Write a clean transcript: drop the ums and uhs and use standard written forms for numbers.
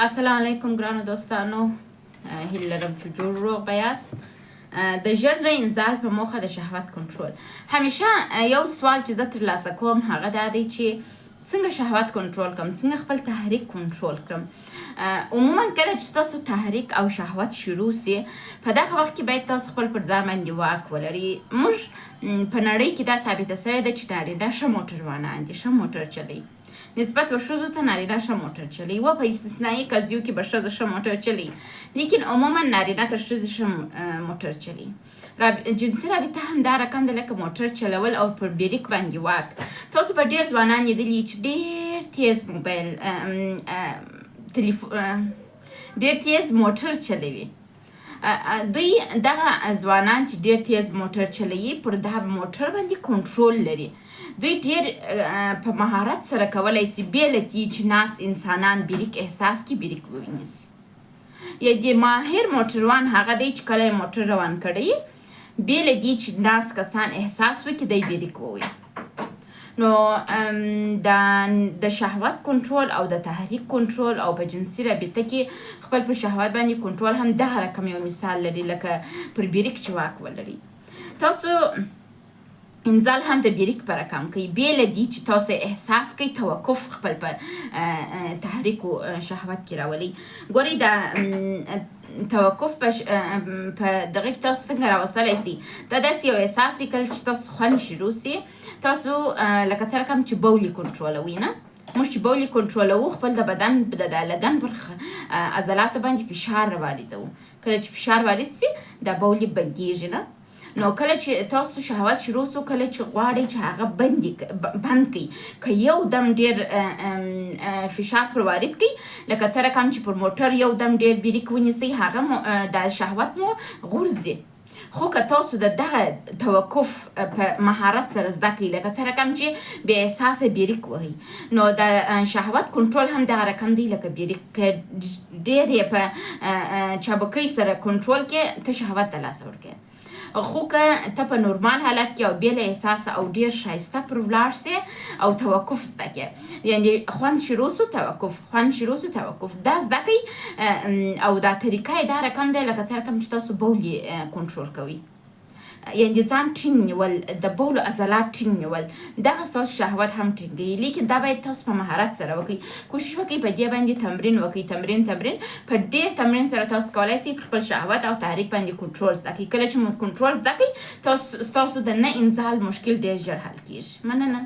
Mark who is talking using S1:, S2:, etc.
S1: السلام علیکم ګرانو دوستانو، هیله لرم چې جوړ روغ به یاست. د ژر نه انزال په موخه د شهوت کنټرول. همیشه یو سوال چې زه ترلاسه کوم هغه دا دی چې څنګه شهوت کنټرول کړم، څنګه خپل تحریک کنټرول کړم. عموما کله چې تاسو تحریک او شهوت شروع سي، په دغه وخت کې باید تاسو خپل پر ځان باندې واک ولري. موږ په نړۍ کې دا ثابته سوې ده چې نارینه ښه موټروانان دي، ښه موټر چلوي. نسبت به ښځو ته نارینه ښه موټر چلوي. و په استثنایي قضیو کې به ښځه ښه موټر چلوي، لیکن عموما نارینه تر ښځې ښه موټر چلوي. جنسي رابطه هم دا رقم ده لکه موټر چلول او پر بریک باندې واک. تاسو به ډېر ځوانان لیدلي چې ډېر تیز موبایل ډېر تیز موټر چلوي. دوی دغه ځوانان چې ډېر تیز موټر چلوي پر دغه موټر باندې کنټرول لري. دوی ډېر په مهارت سره کولی سي بې له دې چې ناس انسانان بریک احساس کړي بریک ووینیسي. یا د ماهر موټروان هغه دی چې کله یې موټر روان کړی بې له دې چې ناس کسان احساس وکړي دی بریک ووایي. نو د شهوت کنټرول او د تحریک کنټرول او په جنسي رابطه کې خپل په شهوت باندې کنټرول هم دغه رقم یو مثال لري لکه پر بریک چې واک ولري. تاسو انزال هم د بریک په رقم کوي بې له دې چې تاسو احساس کوئ توقف خپل په تحریک او شهوت کې راولي. ګورئ د توقف په دغه کې تاسو څنګه راوستلی سي. دا داسې یو احساس دی کله چې تاسو خوند شروع سي، تاسو لکه څه رقم چې بولي کنټرولوي. نه موږ چې بولي کنټرولوو خپل د بدن د لګن پر عضلاتو باندې فشار راواردوو. کله چې فشار وارد سي دا بولي بندیږي. نه نو کله چې تاسو شهوت شروع سو، کله چې غواړئ چې هغه بند کړئ، که یو دم ډېر فشار پر وارد کړئ لکه څه رقم چې پر موټر یو دم ډېر بریک ونیسئ، هغه د شهوت مو غورځي. خو که تاسو د دغه توقف په مهارت سره زده کړئ لکه څه رقم چې بې احساسه بریک وهئ، نو د شهوت کنټرول هم دغه رقم دی لکه بریک. که ډېر یې په چابکۍ سره کنټرول کې ته شهوت ته لاس ورکوې. خو که ته په نورمال حالت کې او بې له احساسه او ډېر ښایسته پر ولاړ سې او توقف زده کړې، یعنې خوند شروع سو توقف، خوند شروع سو توقف، دا زده کوئ. او دا طریقه یې دا رقم دی لکه څه رقم چې تاسو بول یې کنټرول کوئ، یعنې ځان ټینګ نیول، د بولو عضلات ټینګ نیول، دغه ستاسو شهوت هم ټینګوي. لیکن دا باید تاسو په مهارت سره وکړئ. کوشش وکړئ په دې باندې تمرین وکړئ. تمرین په ډېر تمرین سره تاسو کولی سئ خپل شهوت او تحریک باندې کنټرول زده کړئ. کله چې مو کنټرول زده کړئ ستاسو د نه انزال مشکل ډېر ژر حل کېږي. مننه.